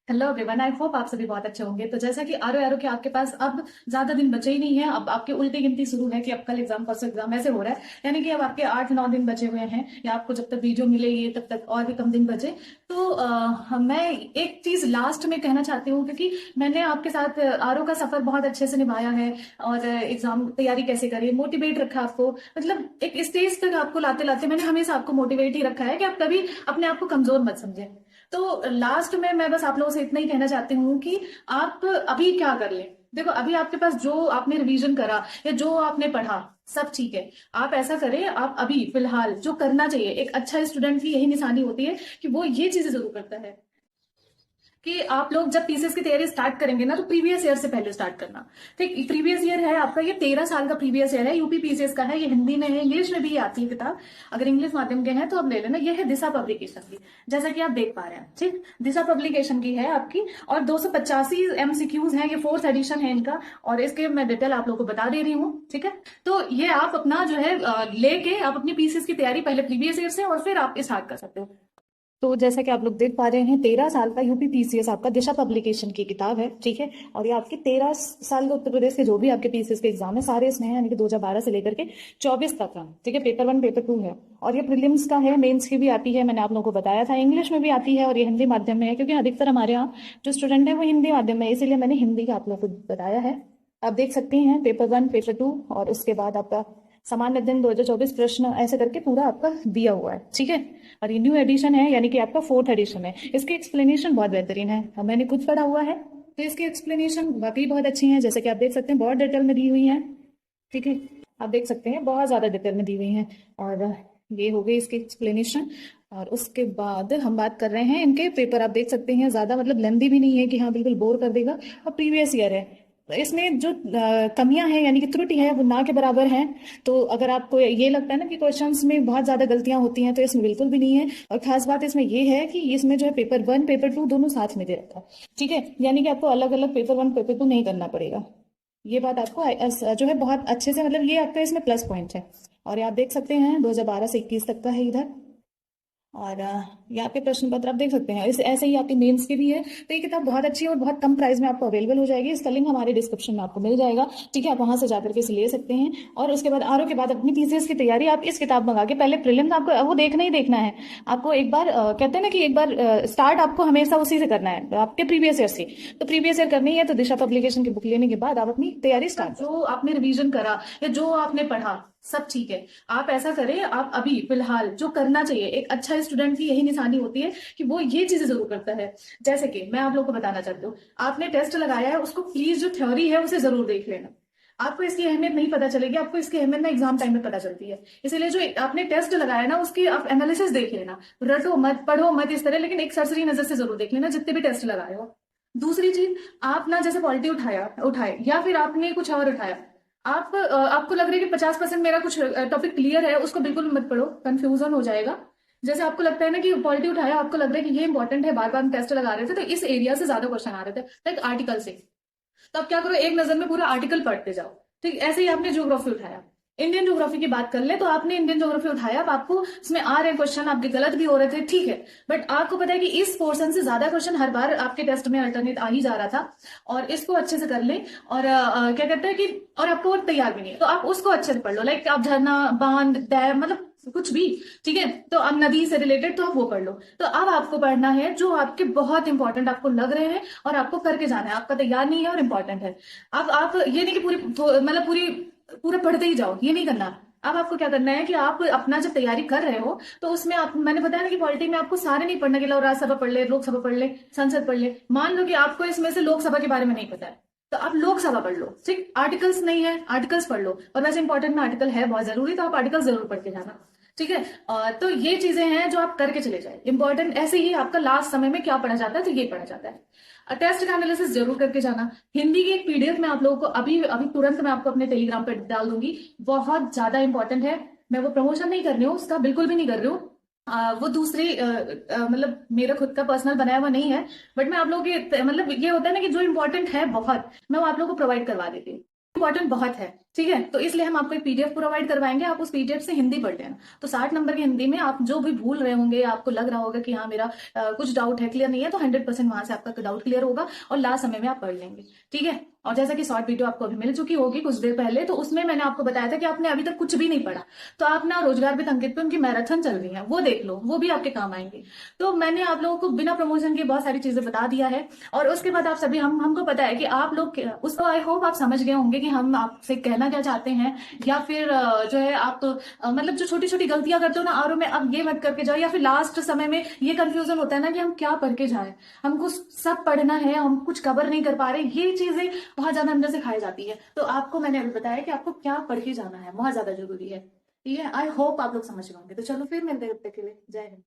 Hello everyone, I hope आप सभी बहुत अच्छे होंगे। तो जैसा कि आरो आरो के आपके पास अब ज्यादा दिन बचे ही नहीं है। अब आपकी उल्टी गिनती शुरू है कि अब कल एग्जाम परसों एग्जाम ऐसे हो रहा है। यानी कि अब आपके 8-9 दिन बचे हुए हैं, या आपको जब तक वीडियो मिले ये तब तक और भी कम दिन बचे। तो मैं एक चीज लास्ट में कहना चाहती हूँ, क्योंकि मैंने आपके साथ आरो का सफर बहुत अच्छे से निभाया है। और एग्जाम तैयारी कैसे करें, मोटिवेट रखा आपको, मतलब एक स्टेज तक आपको लाते लाते मैंने हमेशा आपको मोटिवेट ही रखा है कि आप कभी अपने आप को कमजोर मत समझें। तो लास्ट में मैं बस आप लोगों से इतना ही कहना चाहती हूँ कि आप अभी क्या कर लें। देखो, अभी आपके पास जो आपने रिवीजन करा या जो आपने पढ़ा सब ठीक है। आप ऐसा करें, आप अभी फिलहाल जो करना चाहिए, एक अच्छा स्टूडेंट की यही निशानी होती है कि वो ये चीजें जरूर करता है कि आप लोग जब पीसीएस की तैयारी स्टार्ट करेंगे ना, तो प्रीवियस ईयर से पहले स्टार्ट करना। ठीक, प्रीवियस ईयर है आपका, ये 13 साल का प्रीवियस ईयर है। यूपी पीसीएस का है, ये हिंदी में है, इंग्लिश में भी ये आती है किताब। अगर इंग्लिश माध्यम के हैं तो आप ले लेना। ये है दिशा पब्लिकेशन की, जैसा कि आप देख पा रहे हैं। ठीक, दिशा पब्लिकेशन की है आपकी, और 285 एमसीक्यूज हैं। ये फोर्थ एडिशन है इनका, और इसके मैं डिटेल आप लोगों को बता दे रही हूँ। ठीक है, तो ये आप अपना जो है लेके आप अपनी पीसीएस की तैयारी पहले प्रीवियस ईयर से और फिर आप स्टार्ट कर सकते हो। तो जैसा कि आप लोग देख पा रहे हैं, 13 साल का यूपी पीसीएस आपका दिशा पब्लिकेशन की किताब है। ठीक है, और ये आपके 13 साल के उत्तर प्रदेश के जो भी आपके पीसीएस के एग्जाम है सारे इसमें है, यानी कि 2012 से लेकर के 24 तक का। ठीक है, पेपर 1 पेपर 2 है, और ये प्रीलिम्स का है, मेंस की भी आती है, मैंने आप लोगों को बताया था। इंग्लिश में भी आती है, और ये हिंदी माध्यम में है, क्योंकि अधिकतर हमारे यहाँ जो स्टूडेंट है वो हिंदी माध्यम में है, इसीलिए मैंने हिंदी का आप लोगों को बताया है। आप देख सकते हैं पेपर 1 पेपर 2, और उसके बाद आपका सामान्य अध्ययन 2024 प्रश्न, ऐसे करके पूरा आपका दिया हुआ है। ठीक है, और ये न्यू एडिशन है, यानी कि आपका फोर्थ एडिशन है। इसकी एक्सप्लेनेशन बहुत बेहतरीन है, और मैंने खुद पढ़ा हुआ है, तो इसकी एक्सप्लेनेशन वाकई बहुत अच्छी है। जैसे कि आप देख सकते हैं, बहुत डिटेल में दी हुई है। ठीक है, आप देख सकते हैं बहुत ज्यादा डिटेल में दी हुई है। और ये हो गई इसकी एक्सप्लेनेशन। और उसके बाद हम बात कर रहे हैं इनके पेपर। आप देख सकते हैं ज्यादा मतलब लेंदी भी नहीं है कि हाँ बिल्कुल बोर कर देगा, और प्रीवियस ईयर है। तो इसमें जो कमियां हैं, यानी कि त्रुटि है, वो ना के बराबर हैं। तो अगर आपको ये लगता है ना कि क्वेश्चंस में बहुत ज्यादा गलतियां होती हैं, तो इसमें बिल्कुल भी नहीं है। और खास बात इसमें ये है कि इसमें जो है पेपर 1 पेपर 2 दोनों साथ में दे रखा है। ठीक है, यानी कि आपको अलग अलग पेपर 1 पेपर 2 नहीं करना पड़ेगा। ये बात आपको जो है बहुत अच्छे से, मतलब ये आपका इसमें प्लस पॉइंट है। और ये आप देख सकते हैं 2012 से 21 तक का है इधर। और ये आपके प्रश्न पत्र आप देख सकते हैं, इस ऐसे ही आपकी मेंस की भी है। तो ये किताब बहुत अच्छी है और बहुत कम प्राइस में आपको अवेलेबल हो जाएगी। इसका लिंक हमारे डिस्क्रिप्शन में आपको मिल जाएगा। ठीक है, आप वहां से जाकर के इसे ले सकते हैं। और उसके बाद आरओ के बाद अपनी पीसीएस की तैयारी आप इस किताब मंगा के, पहले प्रीलिम्स आपको वो देखना ही देखना है। आपको एक बार कहते हैं ना कि एक बार स्टार्ट आपको हमेशा उसी से करना है, आपके प्रीवियस ईयर से। तो प्रीवियस ईयर करनी है, तो दिशा पब्लिकेशन की बुक लेने के बाद आप अपनी तैयारी स्टार्ट, जो आपने रिवीजन करा या जो आपने पढ़ा सब ठीक है। आप ऐसा करें, आप अभी फिलहाल जो करना चाहिए, एक अच्छा स्टूडेंट की यही निशानी होती है कि वो ये चीजें जरूर करता है। जैसे कि मैं आप लोग को बताना चाहती हूँ, आपने टेस्ट लगाया है, उसको प्लीज जो थ्योरी है उसे जरूर देख लेना। आपको इसकी अहमियत नहीं पता चलेगी, आपको इसकी अहमियत ना एग्जाम टाइम में पता चलती है। इसीलिए जो आपने टेस्ट लगाया ना, उसकी आप एनालिसिस देख लेना। रटो मत, पढ़ो मत इस तरह, लेकिन एक सरसरी नजर से जरूर देख लेना जितने भी टेस्ट लगाए हो। दूसरी चीज, आप ना जैसे पॉलिटी उठाए या फिर आपने कुछ और उठाया, आपको लग रहा है कि 50% मेरा कुछ टॉपिक क्लियर है, उसको बिल्कुल मत पढ़ो, कंफ्यूजन हो जाएगा। जैसे आपको लगता है ना कि पॉलिटी उठाया, आपको लग रहा है कि ये इंपॉर्टेंट है, बार बार हम टेस्ट लगा रहे थे तो इस एरिया से ज्यादा क्वेश्चन आ रहे थे, लाइक आर्टिकल से। तो आप क्या करो, एक नजर में पूरा आर्टिकल पढ़ते जाओ। ठीक, ऐसे ही आपने ज्योग्राफी उठाया, इंडियन ज्योग्राफी की बात कर ले, तो आपने इंडियन ज्योग्राफी उठाया, अब आपको इसमें आ रहे क्वेश्चन, आपके गलत भी हो रहे थे, ठीक है। बट आपको पता है कि इस पोर्शन से ज्यादा क्वेश्चन हर बार आपके टेस्ट में अल्टरनेट आ ही जा रहा था, और इसको अच्छे से कर ले। और क्या कहते हैं कि, और आपको और तैयार भी नहीं है, तो आप उसको अच्छे से पढ़ लो। लाइक आप झरना, बांध, डैम, मतलब कुछ भी। ठीक है, तो अब नदी से रिलेटेड तो आप वो पढ़ लो। तो अब आपको पढ़ना है जो आपके बहुत इंपॉर्टेंट आपको लग रहे हैं, और आपको करके जाना है, आपका तैयार नहीं है और इंपॉर्टेंट है। अब आप ये नहीं कि मतलब पूरा पढ़ते ही जाओ, ये नहीं करना। अब आपको क्या करना है कि आप अपना जब तैयारी कर रहे हो, तो उसमें आप, मैंने बताया ना कि पॉलिटी में आपको सारे नहीं पढ़ने के लिए, राज्यसभा पढ़ ले, लोकसभा पढ़ ले, संसद पढ़ ले। मान लो कि आपको इसमें से लोकसभा के बारे में नहीं पता है, तो आप लोकसभा पढ़ लो। ठीक, आर्टिकल्स नहीं है, आर्टिकल्स पढ़ लो। और वैसे इंपॉर्टेंट में आर्टिकल है बहुत जरूरी, तो आप आर्टिकल जरूर पढ़ के जाना। ठीक है, तो ये चीजें हैं जो आप करके चले जाए इंपॉर्टेंट। ऐसे ही आपका लास्ट समय में क्या पढ़ा जाता है, तो ये पढ़ा जाता है। टेस्ट का एनालिसिस जरूर करके जाना। हिंदी की एक पीडीएफ मैं आप लोगों को अभी अभी तुरंत मैं आपको अपने टेलीग्राम पे डाल दूंगी, बहुत ज्यादा इंपॉर्टेंट है। मैं वो प्रमोशन नहीं कर रही हूँ उसका, बिल्कुल भी नहीं कर रही हूँ। वो दूसरी मतलब मेरा खुद का पर्सनल बनाया हुआ नहीं है। बट मैं आप लोगों के, मतलब ये होता है ना कि जो इंपॉर्टेंट है बहुत, मैं वो आप लोगों को प्रोवाइड करवा देती हूँ। इंपॉर्टेंट बहुत है, ठीक है, तो इसलिए हम आपको एक पीडीएफ प्रोवाइड करवाएंगे, आप उस पीडीएफ से हिंदी पढ़ लेना। तो 60 नंबर की हिंदी में आप जो भी भूल रहे होंगे, आपको लग रहा होगा कि हाँ मेरा कुछ डाउट है, क्लियर नहीं है, तो 100% वहां से आपका डाउट क्लियर होगा और लास्ट समय में आप पढ़ लेंगे। ठीक है, और जैसा कि शॉर्ट वीडियो आपको अभी मिल चुकी होगी कुछ देर पहले, तो उसमें मैंने आपको बताया था कि आपने अभी तक कुछ भी नहीं पढ़ा, तो आप ना रोजगार विद अंकित पे उनकी मैराथन चल रही है, वो देख लो, वो भी आपके काम आएंगे। तो मैंने आप लोगों को बिना प्रमोशन के बहुत सारी चीजें बता दिया है। और उसके बाद आप सभी हमको पता है कि आप लोग उसको, आई होप आप समझ गए होंगे कि हम आपसे कहना क्या चाहते हैं, या फिर जो है आप मतलब जो छोटी छोटी गलतियां करते हो ना आरओ में, अब ये मत करके जाओ, या फिर लास्ट समय में ये कंफ्यूजन होता है ना कि हम क्या पढ़ के जाए, हमको सब पढ़ना है, हम कुछ कवर नहीं कर पा रहे, ये चीजें बहुत ज्यादा अंदर से खाई जाती है। तो आपको मैंने अभी बताया कि आपको क्या पढ़ के जाना है, बहुत ज्यादा जरूरी है। ठीक है, आई होप आप लोग समझ गए होंगे। तो चलो फिर मिलते हैं, तब तक के लिए जय हिंद।